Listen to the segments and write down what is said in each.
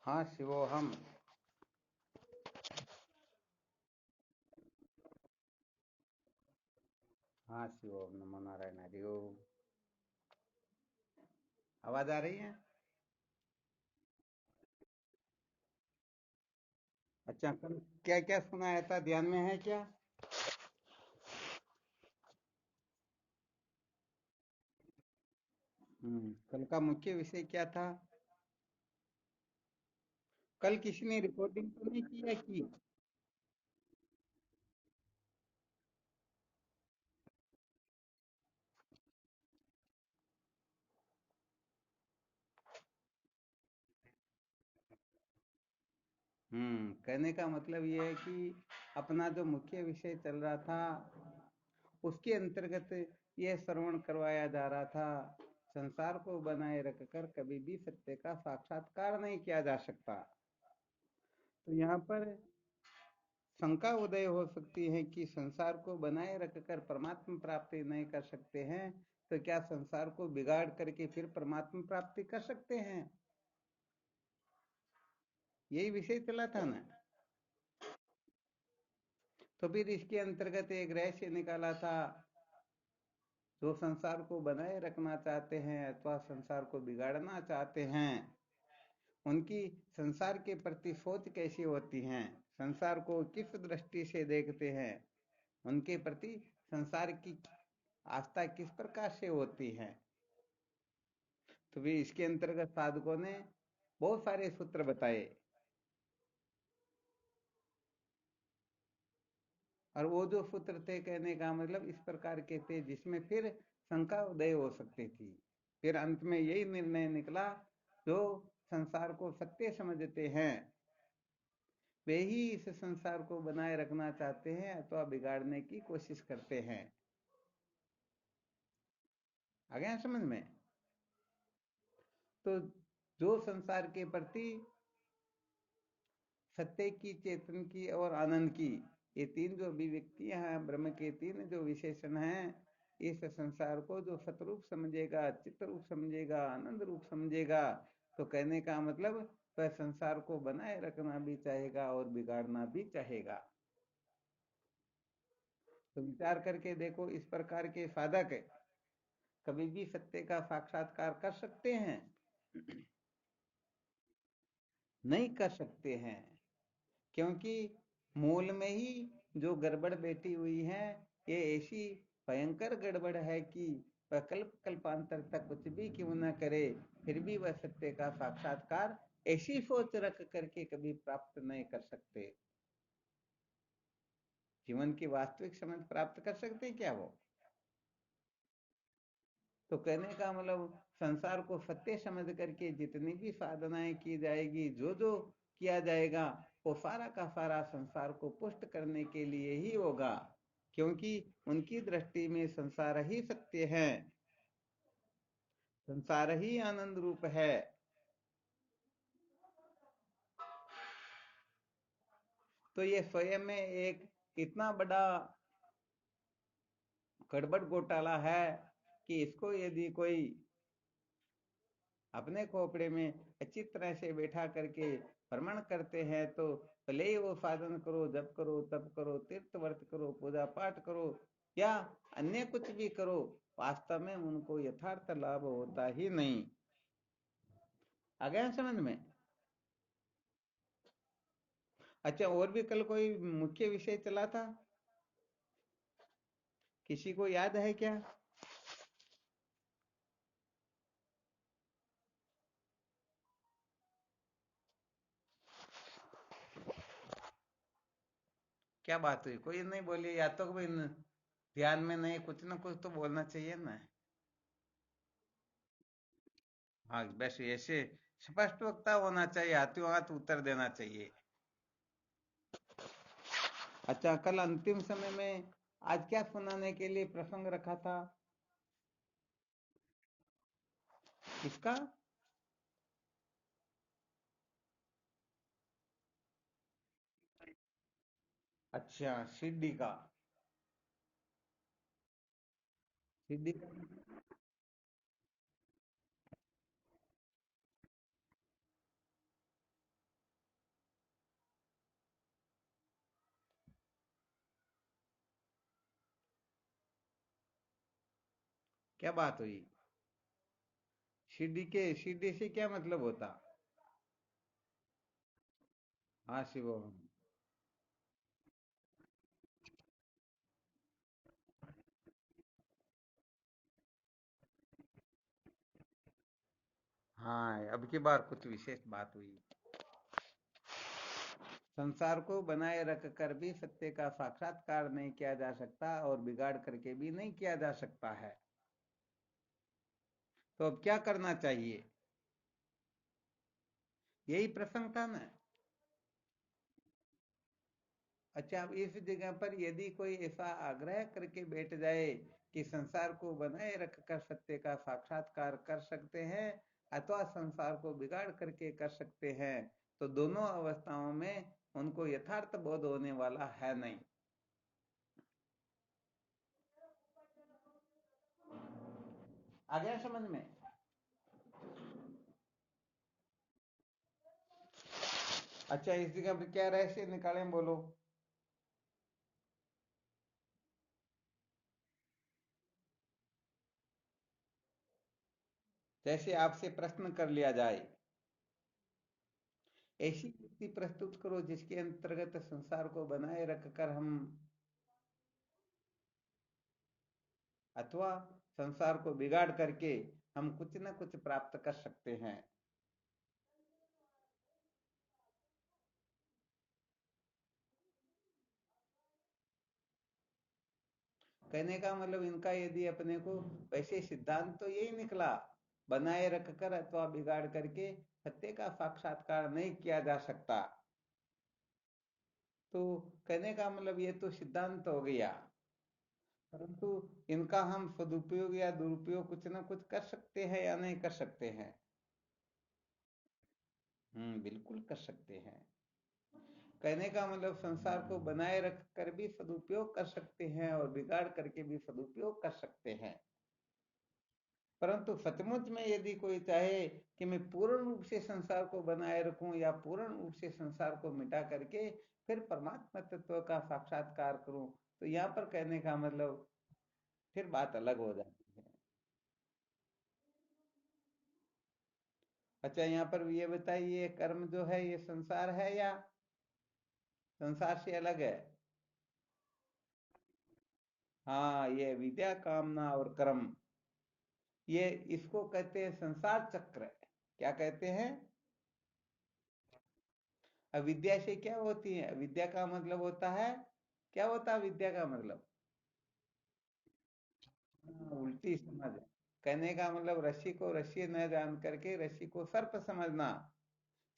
हाँ शिवोहम। हाँ शिवोहम, नमो नारायण, हरि ओम। आवाज आ रही है? अच्छा, कल क्या क्या सुनाया था, ध्यान में है क्या? कल का मुख्य विषय क्या था? कल किसी ने रिकॉर्डिंग तो नहीं किया की? कहने का मतलब ये है कि अपना जो मुख्य विषय चल रहा था उसके अंतर्गत ये श्रवण करवाया जा रहा था। संसार को बनाए रखकर कभी भी सत्य का साक्षात्कार नहीं किया जा सकता। तो यहाँ पर शंका उदय हो सकती है कि संसार को बनाए रखकर परमात्मा प्राप्ति नहीं कर सकते हैं, तो क्या संसार को बिगाड़ करके फिर परमात्मा प्राप्ति कर सकते हैं? यही विषय चला था ना। तो फिर इसके अंतर्गत एक रहस्य निकाला था। जो संसार को बनाए रखना चाहते हैं अथवा संसार को बिगाड़ना चाहते हैं, उनकी संसार के प्रति सोच कैसी होती है, संसार को किस दृष्टि से देखते हैं, उनके प्रति संसार की आस्था किस प्रकार से होती है। तो भी इसके अंतर्गत साधकों ने बहुत सारे सूत्र बताए, और वो जो सूत्र थे, कहने का मतलब इस प्रकार के थे जिसमें फिर शंका उदय हो सकती थी। फिर अंत में यही निर्णय निकला, जो संसार को सत्य समझते हैं वे ही इस संसार को बनाए रखना चाहते हैं अथवा बिगाड़ने की कोशिश करते हैं। आ गया समझ में? तो जो संसार के प्रति सत्य की, चेतन की और आनंद की, ये तीन जो अभिव्यक्तियां हैं, ब्रह्म के तीन जो विशेषण हैं, इस संसार को जो सतरूप समझेगा, चित्त रूप समझेगा, आनंद रूप समझेगा, तो कहने का मतलब वह संसार को बनाए रखना भी चाहेगा और बिगाड़ना भी चाहेगा। तो विचार करके देखो, इस प्रकार के साधक कभी भी सत्य का साक्षात्कार कर सकते हैं? नहीं कर सकते हैं, क्योंकि मूल में ही जो गड़बड़ बैठी हुई है, ये ऐसी भयंकर गड़बड़ है कि वह कल्प कल्पांतर तक कुछ भी क्यों न करे, फिर भी वह सत्य का साक्षात्कार ऐसी सोच रख करके कभी प्राप्त नहीं कर सकते। जीवन की वास्तविक समझ प्राप्त कर सकते क्या वो? तो कहने का मतलब संसार को सत्य समझ करके जितनी भी साधनाएं की जाएगी, जो जो किया जाएगा, वो सारा का सारा संसार को पुष्ट करने के लिए ही होगा, क्योंकि उनकी दृष्टि में संसार ही सत्य है, संसार ही आनंद रूप है। तो ये स्वयं में एक इतना बड़ा गड़बड़ घोटाला है कि इसको यदि कोई अपने खोपड़े में अच्छी तरह से बैठा करके भ्रमण करते हैं, तो भले ही वो साधन करो, जप करो, तप करो, तीर्थ वर्त करो, पूजा पाठ करो या अन्य कुछ भी करो, वास्तव में उनको यथार्थ लाभ होता ही नहीं। आ गया समझ में? अच्छा, और भी कल कोई मुख्य विषय चला था, किसी को याद है क्या? क्या बात हुई, कोई नहीं बोली? या तो भाई ध्यान में नहीं, कुछ ना कुछ तो बोलना चाहिए ना। हाँ, बस ऐसे स्पष्ट वक्ता होना चाहिए, हाथों हाथ उत्तर देना चाहिए। अच्छा, कल अंतिम समय में आज क्या सुनाने के लिए प्रसंग रखा था? किसका? अच्छा, सिद्धि का। सिद्धि का। क्या बात हुई? सीढ़ी से क्या मतलब होता? हाँ शिवोहम। हाँ, अब की बार कुछ विशेष बात हुई। संसार को बनाए रख कर भी सत्य का साक्षात्कार नहीं किया जा सकता और बिगाड़ करके भी नहीं किया जा सकता है। तो अब क्या करना चाहिए? यही प्रसंग था ना। अच्छा, अब इस जगह पर यदि कोई ऐसा आग्रह करके बैठ जाए कि संसार को बनाए रख कर सत्य का साक्षात्कार कर सकते हैं अथवा संसार को बिगाड़ करके कर सकते हैं, तो दोनों अवस्थाओं में उनको यथार्थ बोध होने वाला है नहीं। आ गया समझ में? अच्छा, इस जगह पर क्या रहस्य निकालें, बोलो। जैसे आपसे प्रश्न कर लिया जाए, ऐसी युक्ति प्रस्तुत करो जिसके अंतर्गत संसार को बनाए रखकर हम अथवा संसार को बिगाड़ करके हम कुछ न कुछ प्राप्त कर सकते हैं। कहने का मतलब इनका यदि अपने को वैसे सिद्धांत तो यही निकला, बनाए रखकर अथवा बिगाड़ करके सत्य का साक्षात्कार नहीं किया जा सकता। तो कहने का मतलब ये तो सिद्धांत हो गया, परंतु इनका हम सदुपयोग या दुरुपयोग कुछ ना कुछ कर सकते हैं या नहीं कर सकते हैं? बिल्कुल कर सकते हैं। कहने का मतलब संसार को बनाए रख कर भी सदुपयोग कर सकते हैं और बिगाड़ करके भी सदुपयोग कर सकते हैं। परंतु सचमुच में यदि कोई चाहे कि मैं पूर्ण रूप से संसार को बनाए रखूं या पूर्ण रूप से संसार को मिटा करके फिर परमात्मा तत्व का साक्षात्कार करूं, तो यहाँ पर कहने का मतलब फिर बात अलग हो जाती है। अच्छा, यहाँ पर ये बताइए, कर्म जो है ये संसार है या संसार से अलग है? हाँ, ये विद्या कामना और कर्म, ये इसको कहते हैं संसार चक्र। क्या कहते हैं? अविद्या से क्या होती है? विद्या का मतलब होता है, क्या होता है विद्या का मतलब? उल्टी समझ। कहने का मतलब रस्सी को रस्सी न जान करके रस्सी को सर्प समझना,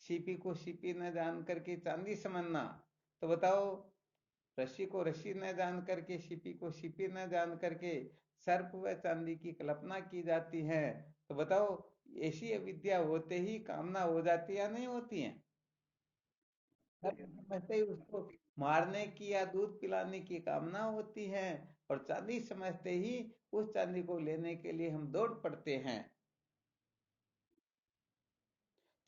सीपी को सीपी न जान करके चांदी समझना। तो बताओ, रस्सी को रस्सी न जान करके सीपी को सीपी न जान करके सर्प व चांदी की कल्पना की जाती है। तो बताओ, ऐसी अविद्या होते ही कामना हो जाती है या नहीं होती है? समझते ही उसको मारने की या दूध पिलाने की कामना होती है, और चांदी समझते ही उस चांदी को लेने के लिए हम दौड़ पड़ते हैं।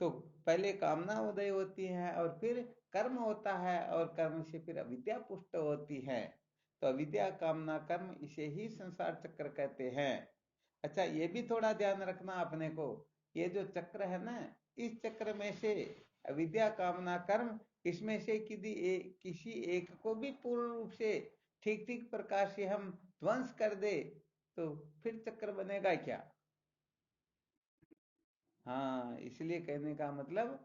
तो पहले कामना उदय होती है और फिर कर्म होता है, और कर्म से फिर अविद्या पुष्ट होती है। तो अविद्या कामना कर्म, इसे ही संसार चक्र कहते हैं। अच्छा, ये भी थोड़ा ध्यान रखना अपने को, ये जो चक्र है ना, इस चक्र में से अविद्या कामना कर्म, इसमें से किसी एक को भी पूर्ण रूप से ठीक ठीक प्रकार से हम ध्वंस कर दे, तो फिर चक्र बनेगा क्या? हाँ, इसलिए कहने का मतलब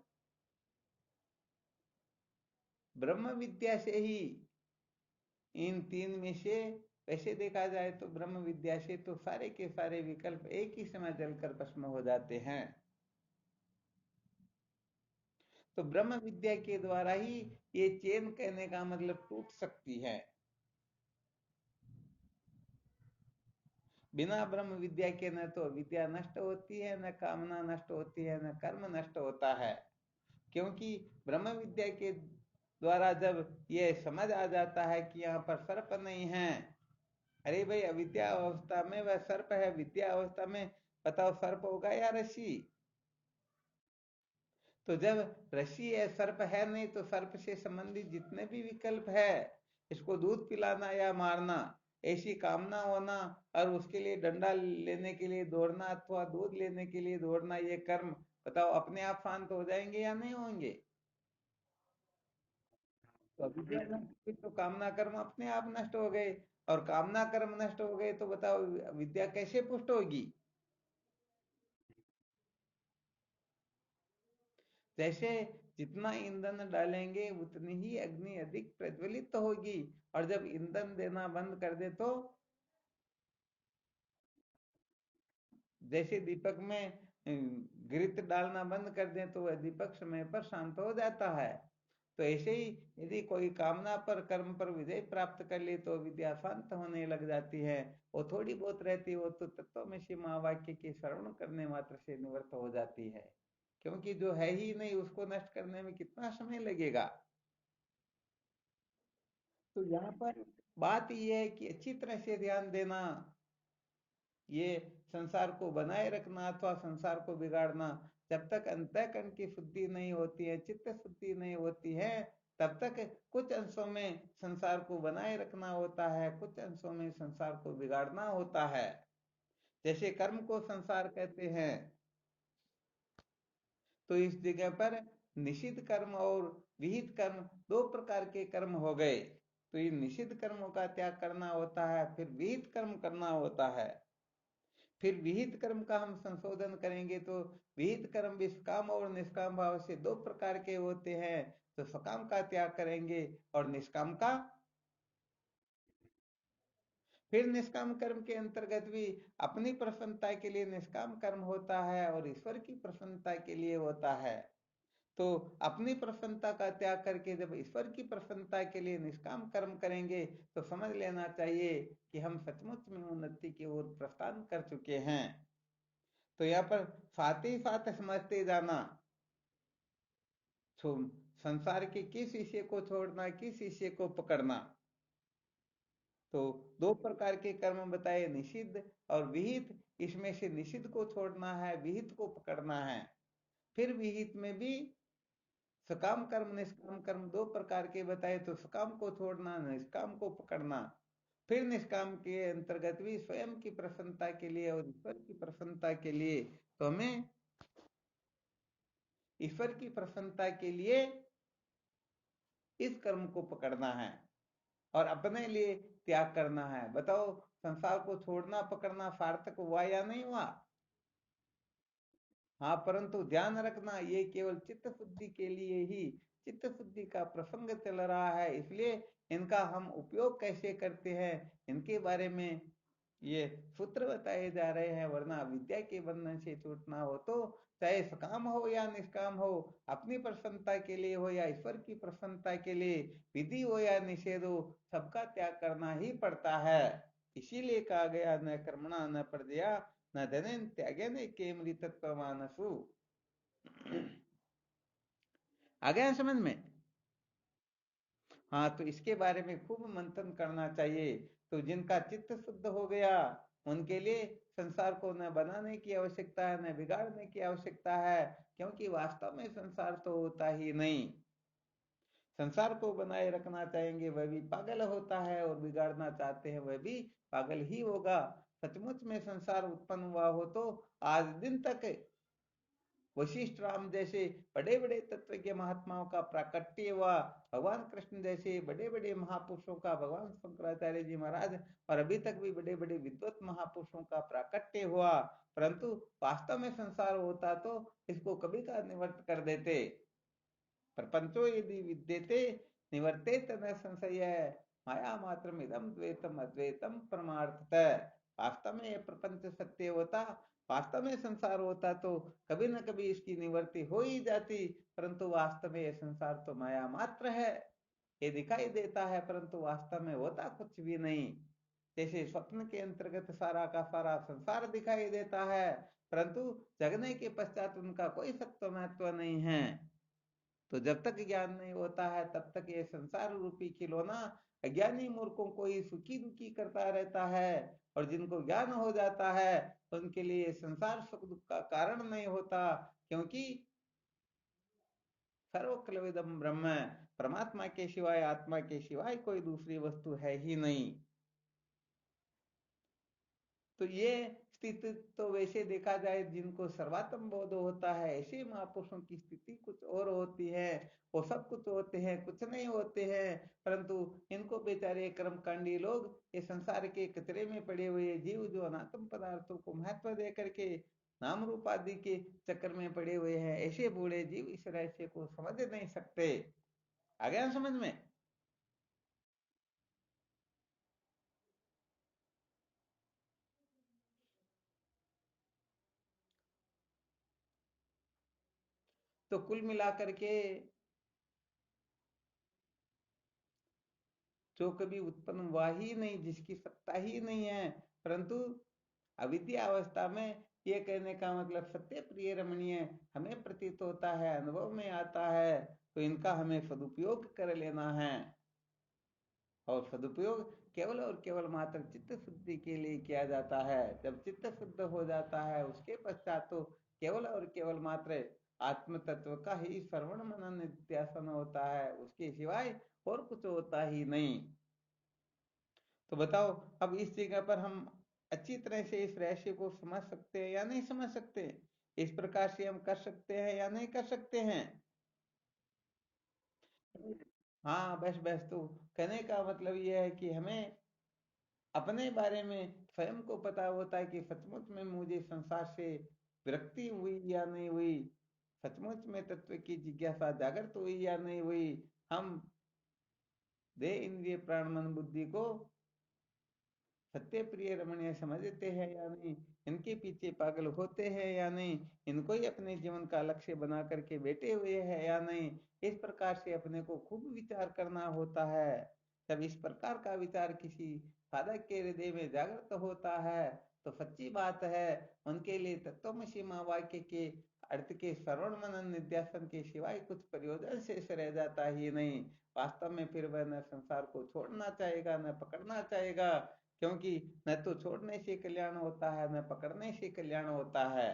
ब्रह्म विद्या से ही इन तीन में से, वैसे देखा जाए तो ब्रह्म विद्या से तो सारे के सारे विकल्प एक ही समय जलकर भस्म हो जाते हैं। तो ब्रह्म विद्या के द्वारा ही ये चेन, कहने का मतलब, टूट सकती है। बिना ब्रह्म विद्या के न तो विद्या नष्ट होती है, न कामना नष्ट होती है, न कर्म नष्ट होता है। क्योंकि ब्रह्म विद्या के द्वारा जब ये समझ आ जाता है कि यहाँ पर सर्प नहीं है, अरे भाई, अविद्या अवस्था में वह सर्प है, विद्या अवस्था में बताओ सर्प होगा या रस्सी? तो जब रस्सी है, सर्प है नहीं, तो सर्प से संबंधित जितने भी विकल्प है, इसको दूध पिलाना या मारना, ऐसी कामना होना और उसके लिए डंडा लेने के लिए दौड़ना अथवा दूध लेने के लिए दौड़ना, ये कर्म बताओ अपने आप शांत हो जाएंगे या नहीं होंगे? तो अविद्या नष्ट हुई तो कामना कर्म अपने आप नष्ट हो गए, और कामना कर्म नष्ट हो गए तो बताओ विद्या कैसे पुष्ट होगी? जैसे जितना ईंधन डालेंगे उतनी ही अग्नि अधिक प्रज्वलित तो होगी, और जब ईंधन देना बंद कर दे तो जैसे दीपक में घृत डालना बंद कर दें तो वह दीपक समय पर शांत हो जाता है। तो ऐसे ही यदि कोई कामना पर कर्म पर विजय प्राप्त कर ले तो विद्या शांत होने लग जाती है। वो थोड़ी बहुत रहती है वो तो तत्वमसि महावाक्य के श्रवण करने मात्र से निवृत्त हो जाती है, क्योंकि जो है ही नहीं उसको नष्ट करने में कितना समय लगेगा। तो यहाँ पर बात यह है कि अच्छी तरह से ध्यान देना, ये संसार को बनाए रखना अथवा संसार को बिगाड़ना, जब तक अंतःकरण की शुद्धि नहीं होती है, चित्त शुद्धि नहीं होती है, तब तक कुछ अंशों में संसार को बनाए रखना होता है, कुछ अंशों में संसार को बिगाड़ना होता है। जैसे कर्म को संसार कहते हैं, तो इस जगह पर निषिद्ध कर्म और विहित कर्म दो प्रकार के कर्म हो गए। तो ये निषिद्ध कर्मों का त्याग करना होता है, फिर विहित कर्म करना होता है। फिर विहित कर्म का हम संशोधन करेंगे तो विहित कर्म भी सकाम और निष्काम भाव से दो प्रकार के होते हैं। तो सकाम का त्याग करेंगे और निष्काम का, फिर निष्काम कर्म के अंतर्गत भी अपनी प्रसन्नता के लिए निष्काम कर्म होता है और ईश्वर की प्रसन्नता के लिए होता है। तो अपनी प्रसन्नता का त्याग करके जब ईश्वर की प्रसन्नता के लिए निष्काम कर्म करेंगे तो समझ लेना चाहिए कि हम सचमुच में उन्नति की ओर प्रस्थान कर चुके हैं। तो यहाँ पर साथ ही साथ समझते जाना, तो संसार के किस विषय को छोड़ना, किस विषय को पकड़ना। तो दो प्रकार के कर्म बताए, निषिद्ध और विहित। इसमें से निषिद्ध को छोड़ना है, विहित को पकड़ना है। फिर विहित में भी सकाम कर्म निष्काम कर्म दो प्रकार के बताए, तो सकाम को छोड़ना, निष्काम को पकड़ना। फिर निष्काम के अंतर्गत भी स्वयं की प्रसन्नता के लिए और ईश्वर की प्रसन्नता के लिए, तो हमें ईश्वर की प्रसन्नता के लिए इस कर्म को पकड़ना है और अपने लिए त्याग करना है। बताओ संसार को छोड़ना पकड़ना सार्थक हुआ या नहीं हुआ? हाँ, परंतु ध्यान रखना ये केवल चित्त शुद्धि के लिए ही, चित्त शुद्धि का प्रसंग चल रहा है, इसलिए इनका हम उपयोग कैसे करते हैं इनके बारे में ये सूत्र बताए जा रहे हैं। वरना विद्या के बंधन से छूटना हो तो चाहे सकाम हो या निष्काम हो, अपनी प्रसन्नता के लिए हो या ईश्वर की प्रसन्नता के लिए, विधि हो या निषेध हो, सबका त्याग करना ही पड़ता है। इसीलिए कहा गया न कर्मणा न प्रजया न धनेन त्यागेन केमली तत्वमानसु। आ गया समझ में? हाँ, तो इसके बारे में खूब मंथन करना चाहिए। तो जिनका चित्त शुद्ध हो गया उनके लिए संसार को न बनाने की आवश्यकता है न बिगाड़ने की आवश्यकता है, क्योंकि वास्तव में संसार तो होता ही नहीं। संसार को बनाए रखना चाहेंगे वह भी पागल होता है, और बिगाड़ना चाहते हैं वह भी पागल ही होगा। सचमुच में संसार उत्पन्न हुआ हो तो आज दिन तक वशिष्ठ राम जैसे बड़े बड़े तत्व के महात्माओं का प्राकट्य हुआ, भगवान कृष्ण जैसे बड़े बड़े महापुरुषों का, भगवान शंकराचार्य जी महाराज, और अभी तक भी बड़े बड़े विद्वत महापुरुषों का प्राकट्य हुआ, परंतु वास्तव में संसार होता तो इसको कभी का निवृत्त कर देते। प्रपंचो यदि विद्यते निवर्तेत न संशय, माया मात्रम इदम द्वैतम अद्वैतम परमार्थतः। वास्तव में ये प्रपंच सत्य होता, वास्तव में संसार होता तो कभी न कभी इसकी निवृत्ति हो ही जाती, परंतु वास्तव में ये संसार तो माया मात्र है। ये दिखाई देता है परंतु वास्तव में होता कुछ भी नहीं। जैसे स्वप्न के अंतर्गत सारा का सारा संसार दिखाई देता है, परंतु जगने के पश्चात उनका कोई सत्व महत्व नहीं है। तो जब तक ज्ञान नहीं होता है तब तक ये संसार रूपी खिलौना अज्ञानी मूर्खों को ही सुखी दुखी करता रहता है, और जिनको ज्ञान हो जाता है तो उनके लिए संसार सुख दुख का कारण नहीं होता, क्योंकि सर्वकलविदम ब्रह्म, परमात्मा के सिवाय, आत्मा के सिवाय कोई दूसरी वस्तु है ही नहीं। तो ये स्थिति तो वैसे देखा जाए जिनको सर्वात्म बोध होता है, ऐसे महापुरुषों की स्थिति कुछ और होती है। वो सब कुछ होते हैं, कुछ नहीं होते हैं, परंतु इनको बेचारे कर्मकांडी लोग, ये संसार के कचरे में पड़े हुए जीव जो अनात्म पदार्थों को महत्व दे करके नाम रूप आदि के चक्कर में पड़े हुए हैं, ऐसे बूढ़े जीव इस रहस्य को समझ नहीं सकते। आ गया समझ में? तो कुल मिलाकर के जो कभी उत्पन्न हुआ ही नहीं, जिसकी सत्ता ही नहीं है, परंतु अविद्या अवस्था में, ये कहने का मतलब सत्य प्रिय रमणीय हमें प्रतीत होता है, अनुभव में आता है, तो इनका हमें सदुपयोग कर लेना है। और सदुपयोग केवल और केवल मात्र चित्त शुद्धि के लिए किया जाता है। जब चित्त शुद्ध हो जाता है, उसके पश्चात तो केवल और केवल मात्र आत्म तत्व का ही श्रवण मनन निध्यासन होता है, उसके सिवाय और कुछ होता ही नहीं। तो बताओ, अब इस जगह पर हम अच्छी तरह से इस रहस्य को समझ सकते हैं या नहीं समझ सकते? इस प्रकार से हम कर सकते हैं या नहीं कर सकते हैं? हाँ, बस बस, तो कहने का मतलब यह है कि हमें अपने बारे में स्वयं को पता होता है कि सचमुच में मुझे संसार से विरक्ति हुई या नहीं हुई, सचमुच में तत्व की जिज्ञासा जागृत हुई या नहीं हुई। हम देह इंद्रिय प्राण मन बुद्धि को सत्य प्रिय रमणीय समझते हैं या नहीं, इनके पीछे पागल होते हैं या नहीं, इनको ही अपने जीवन का लक्ष्य बना करके बैठे हुए हैं या नहीं, इस प्रकार से अपने को खूब विचार करना होता है। जब इस प्रकार का विचार किसी साधक के हृदय में जागृत होता है, तो सच्ची बात है, उनके लिए तत्वमसि मां वाक्य के अर्थ के श्रवण मनन निध्यासन के सिवाय कुछ प्रयोजन शेष रह जाता ही नहीं। वास्तव में फिर वह न संसार को छोड़ना चाहेगा, न पकड़ना चाहेगा, क्योंकि न तो छोड़ने से कल्याण होता है, न पकड़ने से कल्याण होता है।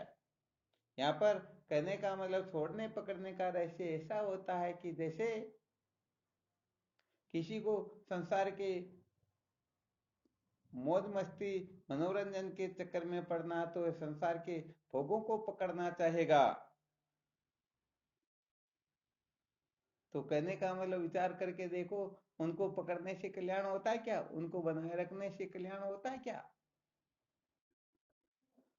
यहाँ पर कहने का मतलब छोड़ने पकड़ने का रहस्य ऐसा होता है कि जैसे किसी को संसार के मौज मस्ती मनोरंजन के चक्कर में पड़ना, तो संसार के भोगों को पकड़ना चाहेगा। तो कहने का मतलब विचार करके देखो, उनको पकड़ने से कल्याण होता है क्या? उनको बनाए रखने से कल्याण होता है क्या?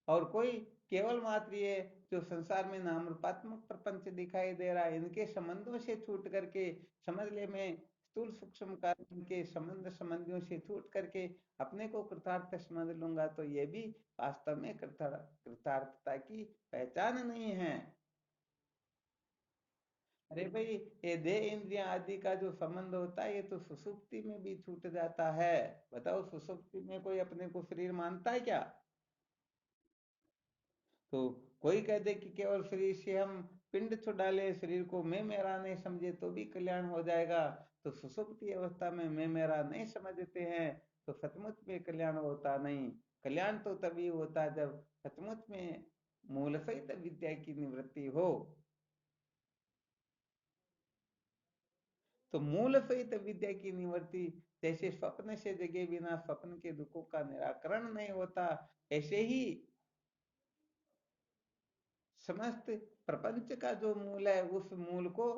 और कोई केवल मात्र ये जो संसार में नाम रूपात्मक प्रपंच दिखाई दे रहा है, इनके संबंधों से छूट करके समझ ले, मैं स्थूल सूक्ष्म कारण के संबंधों से छूट करके अपने को कृतार्थ समझ लूंगा, तो ये भी वास्तव में कृतार्थता की पहचान नहीं है। अरे भाई, ये देह इंद्रिया आदि का जो संबंध होता है, ये तो सुसुप्ति में भी छूट जाता है। बताओ, सुसुप्ति में कोई अपने को शरीर मानता है क्या? तो कोई कह दे कि केवल शरीर से हम पिंड छुड़ा ले, शरीर को मैं मेरा नहीं समझे, तो भी कल्याण हो जाएगा। तो सुसुप्ति अवस्था में मैं मेरा नहीं समझते हैं, तो सचमुच में कल्याण होता नहीं। कल्याण तो तभी होता जब सचमुच में मूल सहित विद्या की निवृत्ति हो। तो मूल सहित विद्या की निवृत्ति, जैसे स्वप्न से जगे बिना स्वप्न के दुखों का निराकरण नहीं होता, ऐसे ही समस्त प्रपंच का जो मूल है, उस मूल को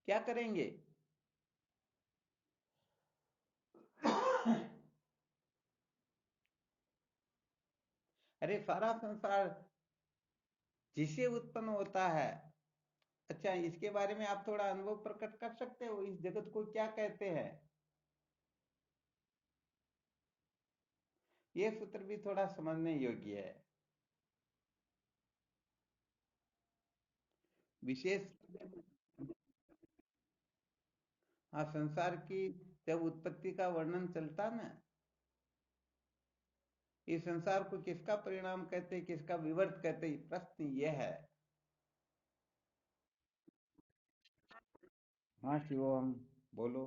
क्या करेंगे? अरे, सारा संसार जिसे उत्पन्न होता है, अच्छा, इसके बारे में आप थोड़ा अनुभव प्रकट कर सकते हो, इस जगत को क्या कहते हैं? ये सूत्र भी थोड़ा समझने योग्य है। विशेष, हाँ, संसार की जब उत्पत्ति का वर्णन चलता ना, इस संसार को किसका परिणाम कहते हैं, किसका विवर्त कहते हैं, प्रश्न यह है। हाँ शिवम, बोलो।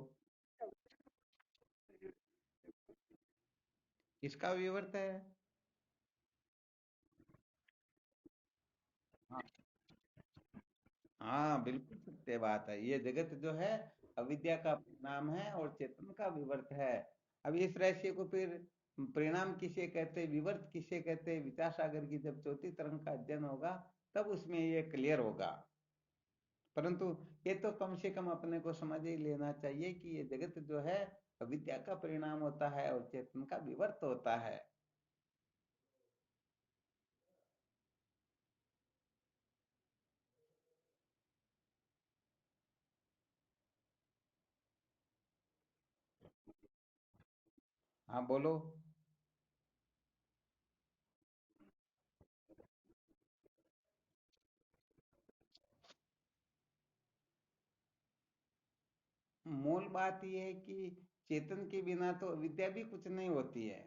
किसका विवर्त है? हाँ, हाँ, बिल्कुल सत्य बात है। ये जगत जो है अविद्या का नाम है और चेतन का विवर्त है। अब इस रहस्य को फिर परिणाम किसे कहते, विवर्त किसे कहते, विद्यासागर की जब चौथी तरंग का अध्ययन होगा तब उसमें ये क्लियर होगा। परंतु ये तो कम से कम अपने को समझ ही लेना चाहिए कि ये जगत जो है अविद्या का परिणाम होता है और चेतन का विवर्त होता है। हाँ बोलो। मूल बात यह है कि चेतन के बिना तो अविद्या भी कुछ नहीं होती है।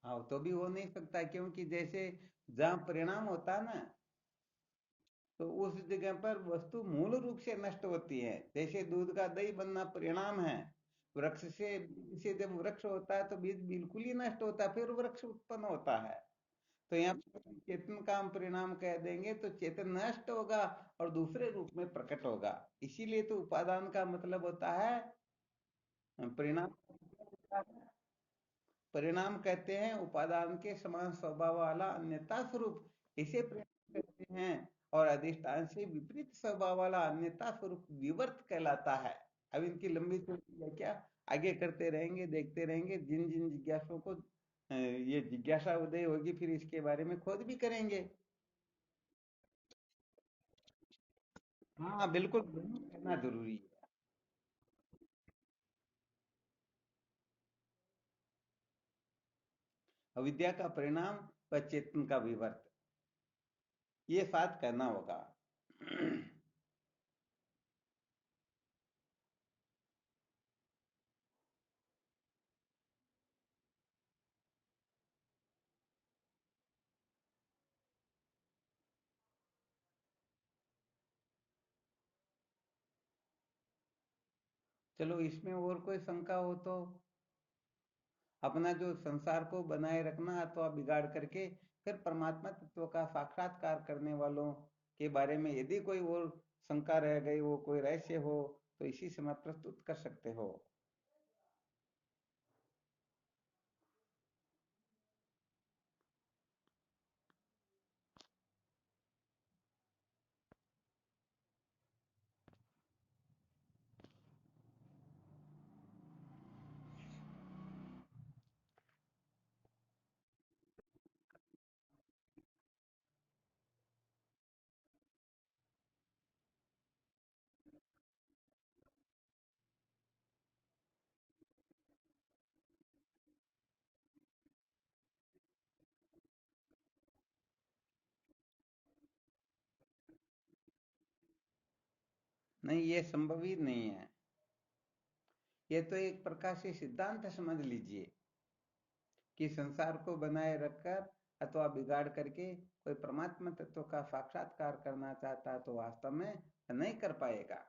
हाँ तो भी हो नहीं सकता, क्योंकि जैसे जहाँ परिणाम होता है ना, तो उस जगह पर वस्तु मूल रूप से नष्ट होती है। जैसे दूध का दही बनना परिणाम है, वृक्ष से जब वृक्ष होता है तो बीज बिल्कुल ही नष्ट होता है, फिर वृक्ष उत्पन्न होता है। तो यहाँ पर चेतन का हम परिणाम कह देंगे तो चेतन नष्ट होगा और दूसरे रूप में प्रकट होगा। इसीलिए तो उपादान का मतलब होता है परिणाम। परिणाम कहते हैं उपादान के समान स्वभाव वाला अन्यथा स्वरूप, इसे परिणाम कहते हैं। और अधिष्ठान से विपरीत स्वभाव वाला अन्यथा स्वरूप विवर्त कहलाता है। अब इनकी लंबी चौड़ी व्याख्या आगे करते रहेंगे, देखते रहेंगे। जिन जिन जिज्ञासुओं को ये जिज्ञासा उदय होगी फिर इसके बारे में खोज भी करेंगे। हाँ बिल्कुल, दोनों करना जरूरी है। अविद्या का परिणाम व चेतन का विवर्त, ये साथ करना होगा। चलो इसमें और कोई शंका हो तो। अपना जो संसार को बनाए रखना अथवा बिगाड़ करके फिर परमात्मा तत्व का साक्षात्कार करने वालों के बारे में यदि कोई और शंका रह गई हो, कोई रहस्य हो, तो इसी समय प्रस्तुत कर सकते हो। नहीं, ये संभव ही नहीं है। ये तो एक प्रकार से सिद्धांत समझ लीजिए कि संसार को बनाए रखकर अथवा बिगाड़ करके कोई परमात्मा तत्व का साक्षात्कार करना चाहता है तो वास्तव में नहीं कर पाएगा।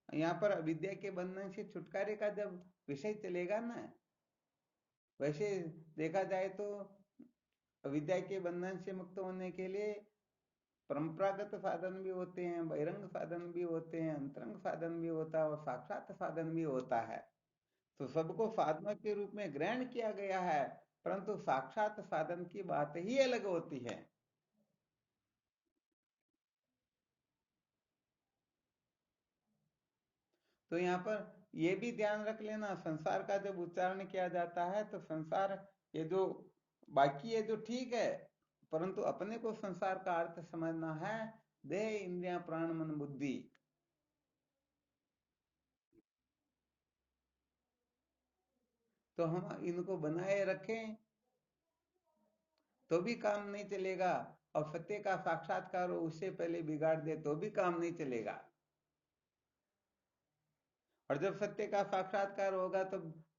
यहाँ पर अविद्या के बंधन से छुटकारे का जब विषय चलेगा ना, वैसे देखा जाए तो अविद्या के बंधन से मुक्त होने के लिए परंपरागत साधन भी होते हैं, बहिरंग साधन भी होते हैं, अंतरंग साधन भी होता है और साक्षात साधन भी होता है। तो सबको साधनों के रूप में ग्रहण किया गया है, परंतु साक्षात साधन की बात ही अलग होती है। तो यहाँ पर ये भी ध्यान रख लेना, संसार का जब उच्चारण किया जाता है तो संसार, ये जो बाकी है जो ठीक है, परंतु अपने को संसार का अर्थ समझना है देह इंद्रियां प्राण मन बुद्धि। तो हम इनको बनाए रखें तो भी काम नहीं चलेगा, और सत्य का साक्षात्कार हो उससे पहले बिगाड़ दे तो भी काम नहीं चलेगा। और जब सत्य का साक्षात्कार होगा तो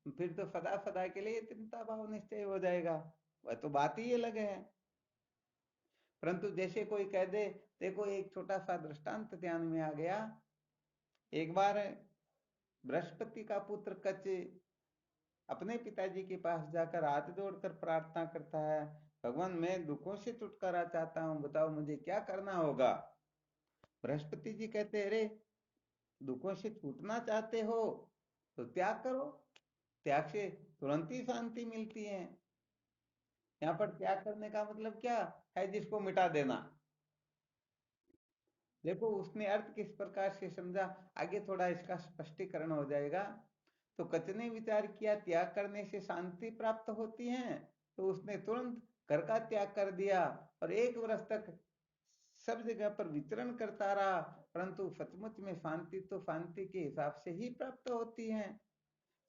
फिर तो सदा सदा के लिए चिंता भाव निश्चय हो जाएगा। वह तो बात ही अलग है। परंतु जैसे कोई कह दे, देखो एक छोटा सा दृष्टांत ध्यान में आ गया। एक बार बृहस्पति का पुत्र कच अपने पिताजी के पास जाकर हाथ जोड़कर प्रार्थना करता है, भगवान मैं दुखों से छुटकारा चाहता हूँ, बताओ मुझे क्या करना होगा। बृहस्पति जी कहते अरे दुखों से छूटना चाहते हो तो त्याग करो, त्याग से तुरंत ही शांति मिलती है। यहाँ पर त्याग करने का मतलब क्या है? जिसको मिटा देना। देखो उसने अर्थ किस प्रकार से समझा, आगे थोड़ा इसका स्पष्टीकरण हो जाएगा। तो कच ने विचार किया त्याग करने से शांति प्राप्त होती है, तो उसने तुरंत घर का त्याग कर दिया और 1 वर्ष तक सब जगह पर विचरण करता रहा। परंतु सचमुच में शांति तो शांति के हिसाब से ही प्राप्त होती है।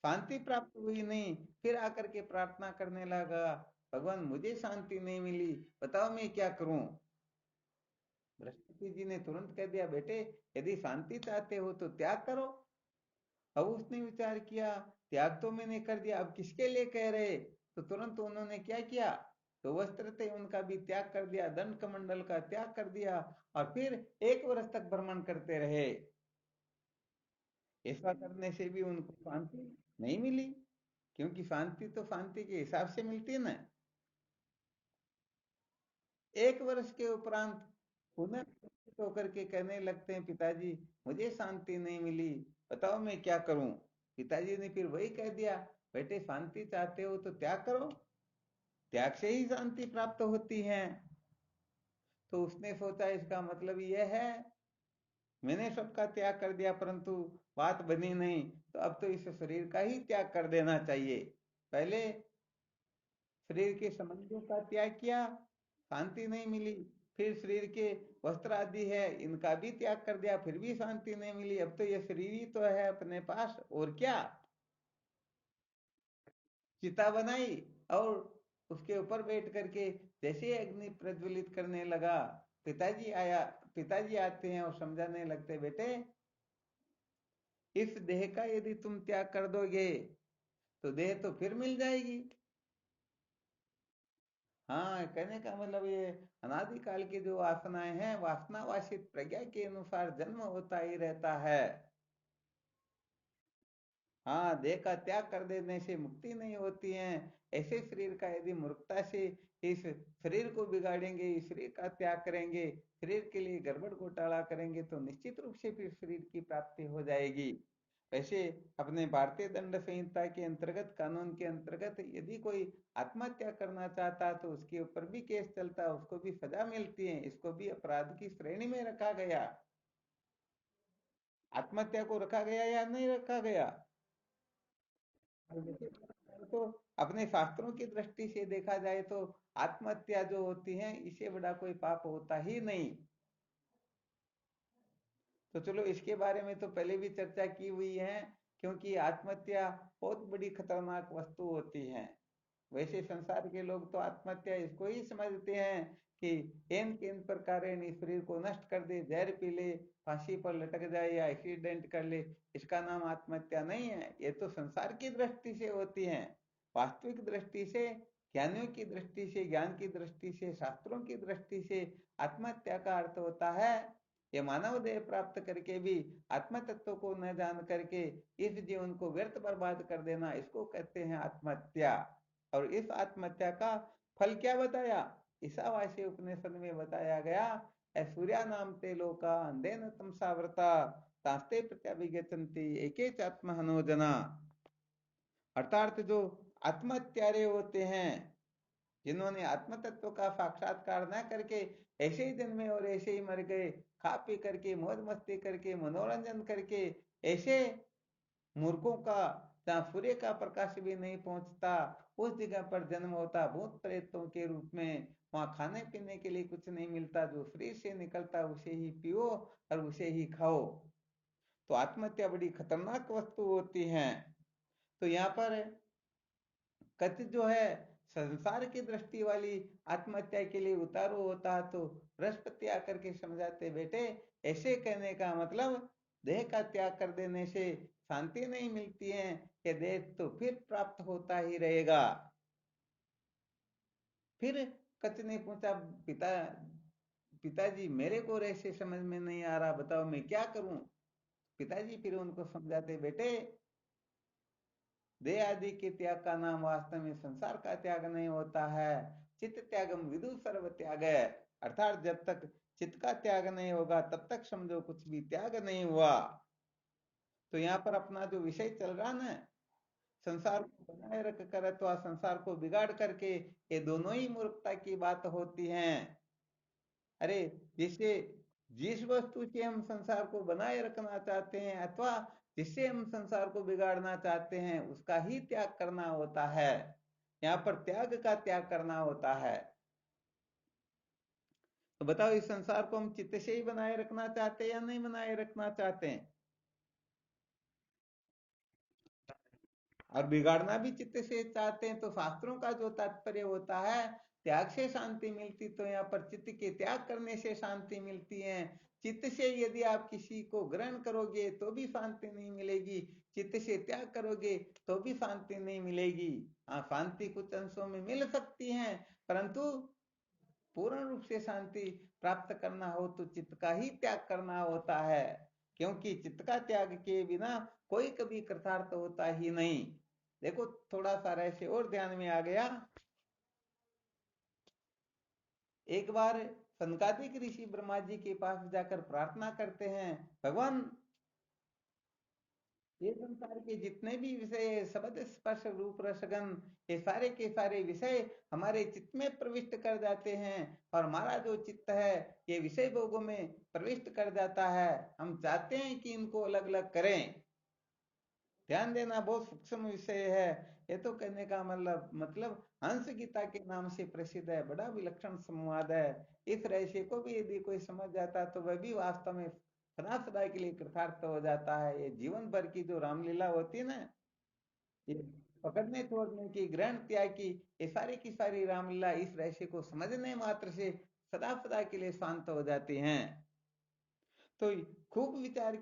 शांति प्राप्त हुई नहीं, फिर आकर के प्रार्थना करने लगा, भगवान मुझे शांति नहीं मिली, बताओ मैं क्या करूं। बृहस्पति जी ने तुरंत कह दिया बेटे यदि शांति चाहते हो तो त्याग करो। अब उसने विचार किया त्याग तो मैंने कर दिया, अब किसके लिए कह रहे? तो तुरंत उन्होंने क्या किया, तो वस्त्र थे उनका भी त्याग कर दिया, दंड कमंडल का त्याग कर दिया और फिर 1 वर्ष तक भ्रमण करते रहे। ऐसा करने से भी उनको शांति नहीं मिली, क्योंकि शांति तो शांति के हिसाब से मिलती है ना। 1 वर्ष के उपरांत पुनः होकर के कहने लगते हैं पिताजी मुझे शांति नहीं मिली, बताओ मैं क्या करूं। पिताजी ने फिर वही कह दिया बेटे शांति चाहते हो तो त्याग करो, त्याग से ही शांति प्राप्त होती है। तो उसने सोचा इसका मतलब यह है मैंने सबका त्याग कर दिया परंतु बात बनी नहीं, तो अब तो इस शरीर का ही त्याग कर देना चाहिए। पहले शरीर के संबंधों का त्याग किया, शांति नहीं मिली। फिर शरीर के वस्त्र आदि है इनका भी त्याग कर दिया, फिर भी शांति नहीं मिली। अब तो ये शरीर ही तो है अपने पास, और क्या। चिता बनाई और उसके ऊपर बैठ करके जैसे अग्नि प्रज्वलित करने लगा, पिताजी आते हैं और समझाने लगते बेटे इस देह का यदि तुम त्याग कर दोगे तो देह तो फिर मिल जाएगी। हाँ, कहने का मतलब ये अनादिकाल की जो वासनाएं हैं वासना वासित प्रज्ञा के अनुसार जन्म होता ही रहता है। हाँ, देह का त्याग कर देने से मुक्ति नहीं होती है। ऐसे शरीर का यदि मूर्खता से इस शरीर को बिगाड़ेंगे, इस शरीर का त्याग करेंगे, शरीर के लिए गड़बड़ घोटाला करेंगे तो निश्चित रूप से फिर शरीर की प्राप्ति हो जाएगी। वैसे अपने भारतीय दंड संहिता के अंतर्गत, कानून के अंतर्गत यदि कोई आत्महत्या करना चाहता है तो उसके ऊपर भी केस चलता है, उसको भी सजा मिलती है, इसको भी अपराध की श्रेणी में रखा गया। आत्महत्या को रखा गया या नहीं रखा गया? तो अपने शास्त्रों की दृष्टि से देखा जाए तो आत्महत्या जो होती है इससे बड़ा कोई पाप होता ही नहीं। तो चलो इसके बारे में तो पहले भी चर्चा की हुई है, क्योंकि आत्महत्या बहुत बड़ी खतरनाक वस्तु होती है। वैसे संसार के लोग तो आत्महत्या इसको ही समझते हैं कि एन केन प्रकार इस शरीर को नष्ट कर दे, जहर पी ले, फांसी पर लटक जाए या एक्सीडेंट कर ले, इसका नाम आत्महत्या नहीं है। ये तो संसार की दृष्टि से होती है। वास्तविक दृष्टि से, ज्ञानियों की दृष्टि से, ज्ञान की दृष्टि से, शास्त्रों की दृष्टि से आत्महत्या का अर्थ होता है ये मानव देह प्राप्त करके भी आत्म तत्व को न जान करके इस जीवन को व्यर्थ बर्बाद कर देना, इसको कहते हैं आत्महत्या। और इस आत्महत्या का फल क्या बताया? ईशावास्य उपनिषद में बताया गया, सूर्या नाम ते लोका अंधेन तमसावृता तास्ते प्रत्याभिगच्छन्ति एके चात्महनोजना। अर्थात जो आत्महत्यारे होते हैं, जिन्होंने आत्म तत्व का साक्षात्कार न करके ऐसे ही जन्मे और ऐसे ही मर गए, खा पी करके मौज मस्ती करके मनोरंजन करके, ऐसे मूर्खों का जहाँ सूर्य का प्रकाश भी नहीं पहुंचता उस जगह पर जन्म होता भूत प्रेतों के रूप में। वहां खाने पीने के लिए कुछ नहीं मिलता, जो शरीर से निकलता उसे ही पियो और उसे ही खाओ। तो आत्महत्या बड़ी खतरनाक वस्तु होती है। तो यहाँ पर कच जो है संसार की दृष्टि वाली आत्महत्या के लिए उतारू होता, तो बृहस्पति आकर के समझाते बेटे ऐसे कहने का मतलब देह का त्याग कर देने से शांति नहीं मिलती है, कि देह तो फिर प्राप्त होता ही रहेगा। फिर कच ने पूछा पिता पिताजी मेरे को ऐसे समझ में नहीं आ रहा, बताओ मैं क्या करूं। पिताजी फिर उनको समझाते बेटे देह आदि के त्याग का नाम वास्तव में संसार का त्याग नहीं होता है, चित्त त्यागम विदु सर्व त्याग है। अर्थात जब तक चित्त का त्याग नहीं होगा तब तक समझो कुछ भी त्याग नहीं हुआ। तो यहाँ पर अपना जो विषय चल रहा ना, संसार को बनाए रख कर अथवा संसार को बिगाड़ करके, ये दोनों ही मूर्खता की बात होती है। अरे, जिससे जिस वस्तु से हम संसार को बनाए रखना चाहते हैं अथवा जिससे हम संसार को बिगाड़ना चाहते हैं उसका ही त्याग करना होता है। यहाँ पर त्याग का त्याग करना होता है। तो बताओ, इस संसार को हम चित्त से ही बनाए रखना चाहते हैं या नहीं बनाए रखना चाहते हैं? और बिगाड़ना भी चित्त से चाहते हैं। तो शास्त्रों का जो तात्पर्य होता है, त्याग से शांति मिलती, तो यहाँ पर चित्त के त्याग करने से शांति मिलती है। चित्त से यदि आप किसी को ग्रहण करोगे तो भी शांति नहीं मिलेगी, चित्त से त्याग करोगे तो भी शांति नहीं मिलेगी। हाँ, शांति कुछ अंशों में मिल सकती है, परंतु पूर्ण रूप से शांति प्राप्त करना हो तो चित्त का ही त्याग करना होता है। क्योंकि चित्त का त्याग किए बिना कोई कभी कृतार्थ होता ही नहीं। देखो, थोड़ा सा रहस्य और ध्यान में आ गया। एक बार सनकादिक ऋषि ब्रह्मा जी के पास जाकर प्रार्थना करते हैं, भगवान, ये संसार के जितने भी विषय, शब्द स्पर्श रूप रसगंध, ये सारे के सारे विषय हमारे चित्त में प्रविष्ट कर जाते हैं, और हमारा जो चित्त है ये विषय भोगों में प्रविष्ट कर जाता है। हम चाहते हैं कि इनको अलग अलग करें। ध्यान देना, बहुत सूक्ष्म विषय है। ये तो कहने का मतलब हंस गीता के नाम से प्रसिद्ध है, बड़ा विलक्षण संवाद है। इस रहस्य को भी यदि कोई समझ जाता तो वह भी वास्तव में सदा सदा के लिए कृतार्थ हो जाता है। ये जीवन भर की जो रामलीला होती है ना, ये पकड़ने छोड़ने की, ग्रहण त्याग की, ये सारी की सारी रामलीला इस रहस्य को समझने मात्र से सदा सदा के लिए शांत हो जाती हैं। तो खूब विचार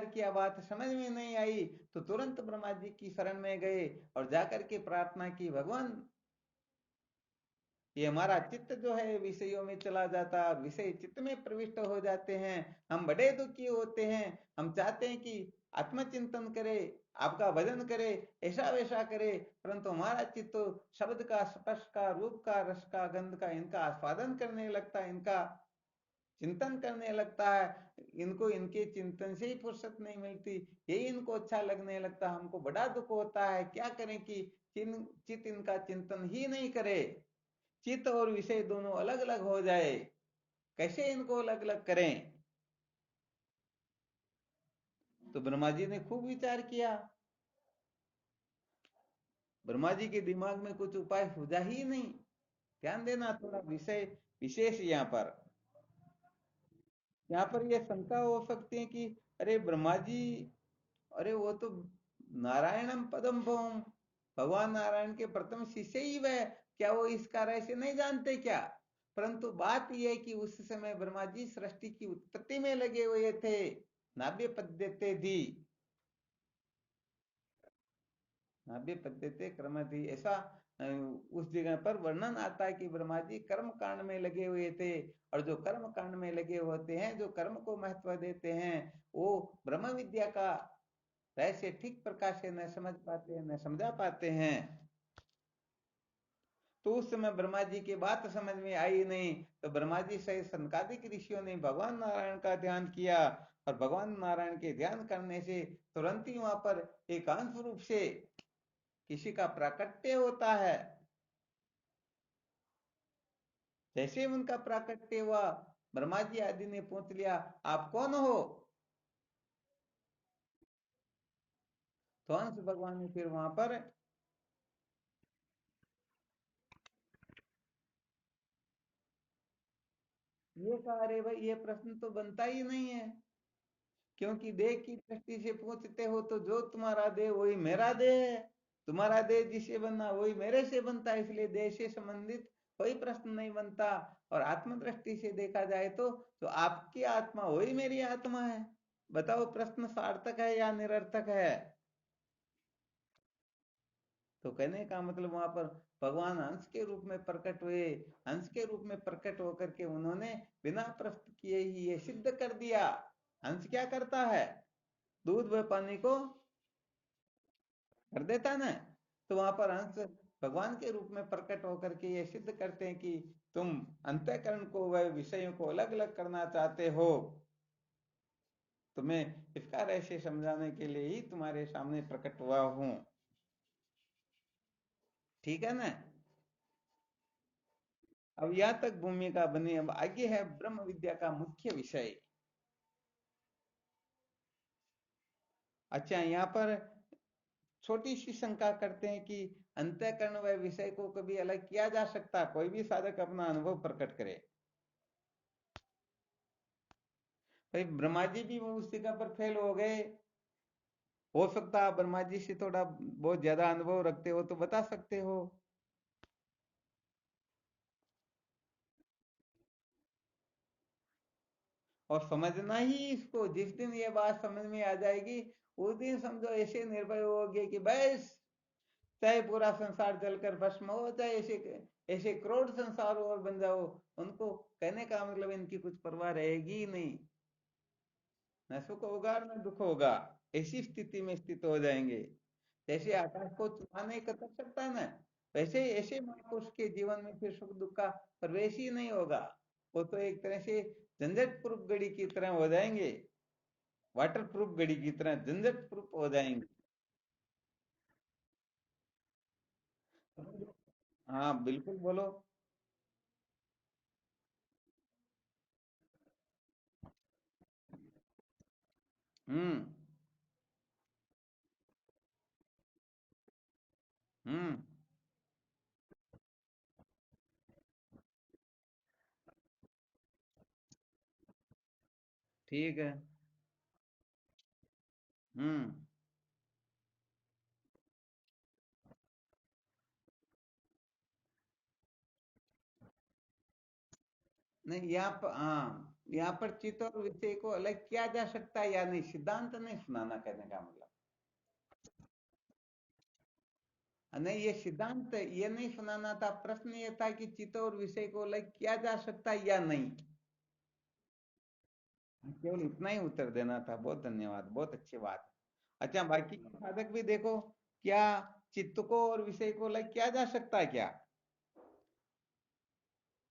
किया, बात समझ में नहीं आई, तो तुरंत ब्रह्मा जी की शरण में गए और जाकर के प्रार्थना की, भगवान, ये हमारा चित्त जो है विषयों में चला जाता है, विषय चित्त में प्रविष्ट हो जाते हैं, हम बड़े दुखी होते हैं। हम चाहते हैं कि आत्मचिंतन करे, आपका भजन करे, ऐसा वैसा करे, परंतु हमारा चित्त तो शब्द का, स्पर्श का, रूप का, रस का, गंध का, इनका आस्वादन करने लगता है, इनका चिंतन करने लगता है। इनको इनके चिंतन से ही फुर्सत नहीं मिलती, यही इनको अच्छा लगने लगता है। हमको बड़ा दुख होता है, क्या करें कि चित्त इनका चिंतन ही नहीं करे, चित्त और विषय दोनों अलग अलग हो जाए, कैसे इनको अलग अलग करें? तो ब्रह्मा जी ने खूब विचार किया, ब्रह्मा जी के दिमाग में कुछ उपाय सूझा ही नहीं। ध्यान देना, थोड़ा विषय विशेष यहाँ पर यह शंका हो सकती है कि अरे ब्रह्मा जी, अरे वो तो नारायणम पदम भवम, भगवान नारायण के प्रथम शिष्य ही वह, क्या वो इस कार्य से नहीं जानते क्या? परंतु बात यह है कि उस समय ब्रह्मा जी सृष्टि की उत्पत्ति में लगे हुए थे। नाभ्य पद्यते धी, नाभ्य पद्यते क्रम थी, ऐसा उस जगह पर वर्णन आता है कि ब्रह्मा जी कर्म कांड में लगे हुए थे। और जो कर्म कांड में लगे होते हैं, जो कर्म को महत्व देते हैं, वो ब्रह्म विद्या का रहस्य ठीक प्रकार से न समझ पाते हैं, न समझा पाते हैं। तो उस समय ब्रह्मा जी की बात समझ में आई नहीं, तो ब्रह्मा जी सहित सनकादिक ऋषियों ने भगवान नारायण का ध्यान किया, और भगवान नारायण के ध्यान करने से तुरंत ही वहां पर एकांश रूप से किसी का प्राकट्य होता है। जैसे ही उनका प्राकट्य हुआ, ब्रह्मा जी आदि ने पूछ लिया, आप कौन हो? तो हंस भगवान ने फिर वहां पर ये कहा, अरे भाई, ये प्रश्न तो बनता ही नहीं है, क्योंकि देह की दृष्टि से पूछते हो तो जो तुम्हारा देह वही मेरा देह है, तुम्हारा देह जिससे बनना वही मेरे से बनता है, इसलिए देह से संबंधित कोई प्रश्न नहीं बनता। और आत्म दृष्टि से देखा जाए तो आपकी आत्मा वही मेरी आत्मा है। बताओ, प्रश्न सार्थक है या निरर्थक है? तो कहने का मतलब वहां पर भगवान हंस के रूप में प्रकट हुए, हंस के रूप में प्रकट होकर के उन्होंने बिना प्रश्न किए ही ये सिद्ध कर दिया। हंस क्या करता है? दूध व पानी को कर देता ना। तो वहां पर हंस भगवान के रूप में प्रकट होकर के ये सिद्ध करते हैं कि तुम अंतःकरण को वह विषयों को अलग अलग करना चाहते हो, तुम्हें इसका रहस्य समझाने के लिए ही तुम्हारे सामने प्रकट हुआ हूं। ठीक है ना? अब यहां तक भूमिका बनी। अब आगे है ब्रह्म विद्या का मुख्य विषय। अच्छा, यहाँ पर छोटी सी शंका करते हैं कि अंतःकरण व विषय को कभी अलग किया जा सकता? कोई भी साधक अपना अनुभव प्रकट करे। भाई ब्रह्मा जी भी वो उस जगह पर फेल हो गए। हो सकता है ब्रह्मा जी से थोड़ा बहुत ज्यादा अनुभव रखते हो तो बता सकते हो। और समझना ही इसको, जिस दिन ये बात समझ में आ जाएगी उस दिन समझो ऐसे निर्भय होगे कि बस, चाहे पूरा संसार जलकर भस्म हो, चाहे ऐसे ऐसे करोड़ संसार और बन जाओ, उनको कहने का मतलब इनकी कुछ परवाह रहेगी ही नहीं। न सुख होगा न दुख होगा, ऐसी स्थिति में स्थित हो जाएंगे। जैसे आकाश को चुना नहीं कर सकता ना, वैसे ऐसे महापुरुष के जीवन में फिर सुख दुख का प्रवेश ही नहीं होगा। वो तो एक तरह से झंझट प्रूफ घड़ी की तरह हो जाएंगे, वाटर प्रूफ घड़ी की तरह झंझट प्रूफ हो जाएंगे। हाँ बिल्कुल, बोलो। हम्म। हम्म। ठीक है। हम्म। नहीं, यहाँ पर हाँ, यहाँ पर चित्त और विषय को अलग किया जा सकता है या नहीं, सिद्धांत नहीं सुनाना कहने का मतलब। नहीं, ये सिद्धांत ये नहीं सुनाना था, प्रश्न ये था कि चित्त और विषय को अलग किया जा सकता है या नहीं। केवल इतना ही उत्तर देना था। बहुत धन्यवाद, बहुत अच्छी बात। अच्छा, बाकी के साधक भी देखो, क्या चित्त को और विषय को अलग किया जा सकता है क्या?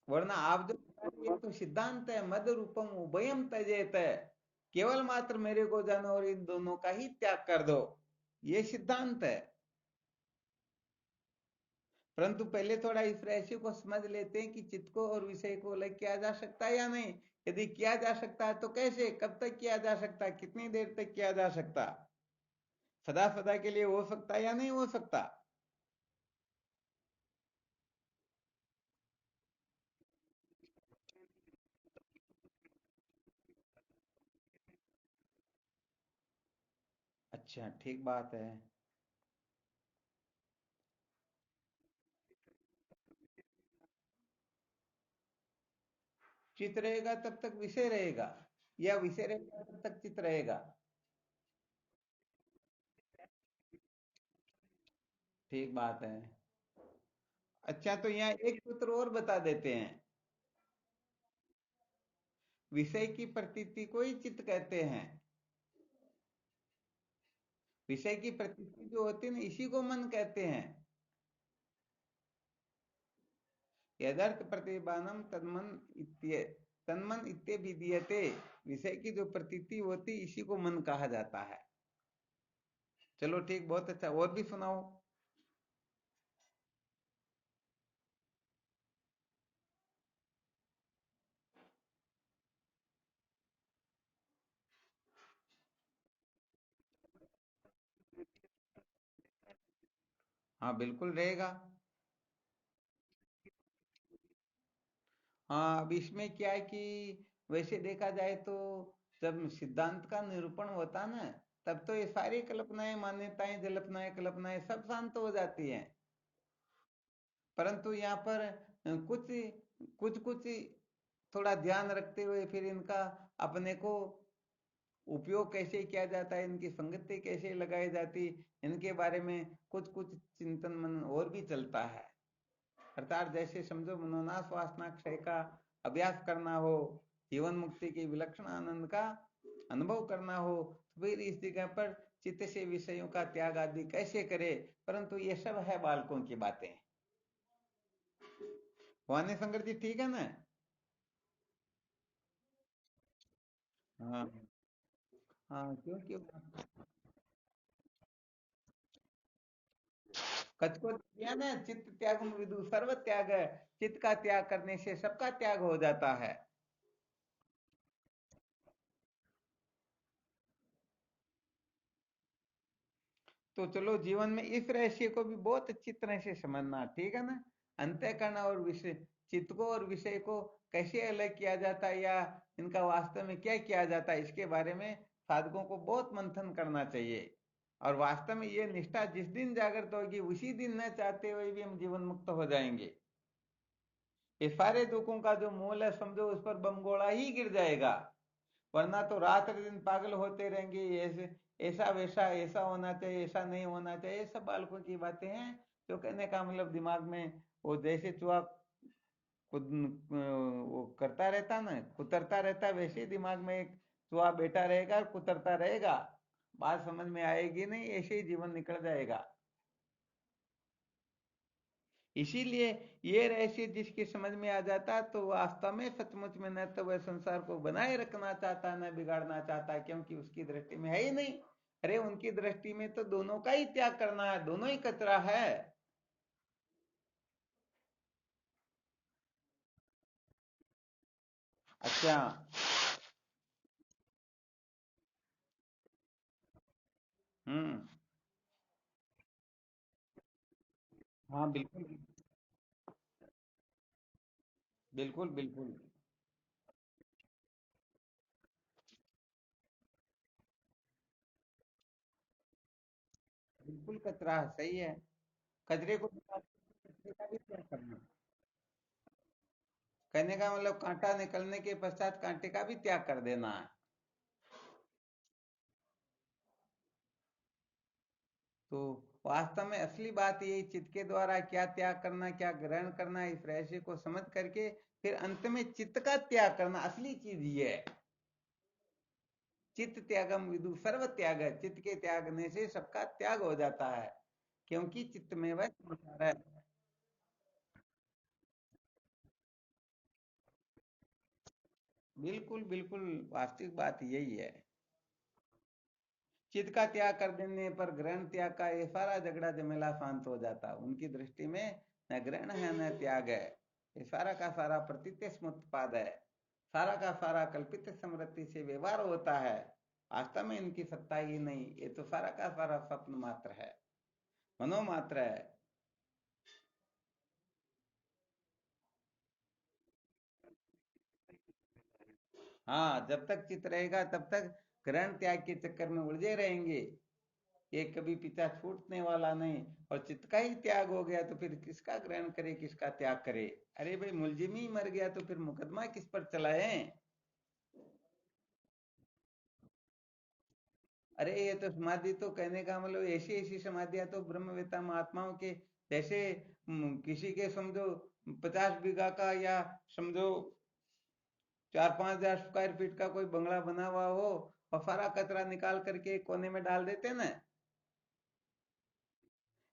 वरना आप जो बता रहे हैं, ये तो सिद्धांत है, मद रूपम उभयम त्यजेत है, केवल मात्र मेरे को जानो और इन दोनों का ही त्याग कर दो, ये सिद्धांत है। परंतु पहले थोड़ा इस रहस्य को समझ लेते हैं कि चित्त को और विषय को अलग किया जा सकता है या नहीं। यदि किया जा सकता है तो कैसे, कब तक किया जा सकता है, कितनी देर तक किया जा सकता, सदा सदा के लिए हो सकता है या नहीं हो सकता? अच्छा, ठीक बात है। चित्त रहेगा तब तक विषय रहेगा, या विषय रहेगा तब तक चित्त रहेगा? ठीक बात है। अच्छा, तो यहाँ एक सूत्र और बता देते हैं। विषय की प्रतीति को ही चित्त कहते हैं। विषय की प्रतीति जो होती है ना, इसी को मन कहते हैं। यदर्थ प्रतिभानम तन्मन इत्य तन्मन इत्य विधीयते। विषय की जो प्रतीति होती इसी को मन कहा जाता है। चलो ठीक, बहुत अच्छा, और भी सुनाओ। हाँ बिल्कुल रहेगा। हाँ, अब इसमें क्या है कि वैसे देखा जाए तो जब सिद्धांत का निरूपण होता ना, तब तो ये सारी कल्पनाएं, मान्यताएं, जल्पनाएं, कल्पनाएं सब शांत हो जाती हैं। परंतु यहाँ पर कुछ कुछ कुछ थोड़ा ध्यान रखते हुए फिर इनका अपने को उपयोग कैसे किया जाता है, इनकी संगति कैसे लगाई जाती, इनके बारे में कुछ कुछ चिंतन मन और भी चलता है। अर्थात जैसे समझो, मनोनाश वासना क्षय का अभ्यास करना हो, जीवन मुक्ति के विलक्षण आनंद का अनुभव करना हो, तो फिर इस जगह पर चित्त से विषयों का त्याग आदि कैसे करे। परंतु ये सब है बालकों की बातें। वाणी शंकर जी ठीक है ना? हाँ हाँ, क्योंकि कच को दिया ना, चित्त त्याग विदु सर्व त्याग है। चित्त का त्याग करने से सबका त्याग हो जाता है। तो चलो जीवन में इस रहस्य को भी बहुत अच्छी तरह से समझना, ठीक है ना? अंतःकरण और विषय, चित्त को और विषय को कैसे अलग किया जाता है, या इनका वास्तव में क्या किया जाता है, इसके बारे में साधकों को बहुत मंथन करना चाहिए। और वास्तव में ये निष्ठा जिस दिन जागृत होगी उसी दिन न चाहते हुए भी हम जीवन मुक्त हो जाएंगे। ये सारे दुखों का जो मूल है समझो, उस पर बमगोड़ा ही गिर जाएगा। वरना तो रात दिन पागल होते रहेंगे, ऐसे ऐसा वैसा, ऐसा होना चाहिए, ऐसा नहीं होना चाहिए, ये सब बालकों की बातें हैं। जो कहने का मतलब दिमाग में वो जैसे चूहा खुद वो करता रहता ना, कुतरता रहता, वैसे ही दिमाग में एक चूहा बैठा रहेगा और कुतरता रहेगा। बात समझ में आएगी नहीं, ऐसे ही जीवन निकल जाएगा। इसीलिए ये रहस्य जिसके समझ में आ जाता है तो वास्तव में सचमुच में न तो वह संसार को बनाए रखना चाहता, न बिगाड़ना चाहता, क्योंकि उसकी दृष्टि में है ही नहीं। अरे उनकी दृष्टि में तो दोनों का ही त्याग करना है, दोनों ही कचरा है। अच्छा। हम्म। हाँ बिल्कुल, बिल्कुल बिल्कुल। बिल्कुल कचरा है, सही है। कचरे को निकाल के कचरे का भी त्याग करना। कहने का मतलब कांटा निकलने के पश्चात कांटे का भी त्याग कर देना है। तो वास्तव में असली बात यही, चित्त के द्वारा क्या त्याग करना, क्या ग्रहण करना, इस रहस्य को समझ करके फिर अंत में चित्त का त्याग करना, असली चीज ये है। चित्त त्यागम विदु सर्व त्याग है। चित्त के त्यागने से सबका त्याग हो जाता है, क्योंकि चित्त में वह संसार है। बिल्कुल बिल्कुल, वास्तविक बात यही है। चित्त का त्याग कर देने पर ग्रहण त्याग का ये सारा झगड़ा झमेला शांत हो जाता। उनकी दृष्टि में न ग्रहण है न त्याग है, ये सारा का सारा प्रतीत स्मुत्पाद है। सारा का सारा कल्पित समृद्धि से व्यवहार होता है। वास्तव में इनकी सत्ता ही नहीं, ये तो सारा का सारा स्वप्न मात्र है, मनोमात्र है। हाँ, जब तक चित्त रहेगा तब तक ग्रहण त्याग के चक्कर में उलझे रहेंगे। ये कभी पीछा छूटने वाला नहीं। और चित्त का ही त्याग हो गया तो फिर किसका ग्रहण करे, किसका त्याग करे? अरे भाई, मुलजिम ही मर गया तो फिर मुकदमा किस पर चलाए? अरे ये तो समाधि तो कहने का मतलब ऐसी ऐसी समाधियां तो ब्रह्मवेत्ता महात्माओं के जैसे, किसी के समझो 50 बीघा का, या समझो 4-5 हजार स्क्वायर फीट का कोई बंगला बना हुआ हो, और सारा कचरा निकाल करके एक कोने में डाल देते ना।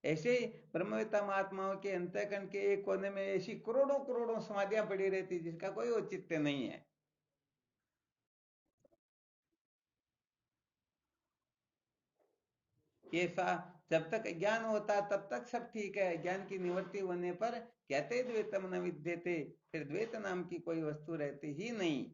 ऐसे ही ब्रह्मवेत्ता महात्माओं के अंतःकरण के एक कोने में ऐसी करोड़ों करोड़ों समाधियां पड़ी रहती जिसका कोई औचित्य नहीं है। ये सा जब तक ज्ञान होता तब तक सब ठीक है। ज्ञान की निवृत्ति होने पर कहते द्वैतम न विद्यते, फिर द्वैत नाम की कोई वस्तु रहती ही नहीं।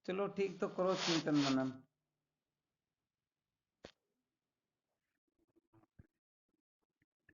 चलो ठीक, तो करो चिंतन मनन।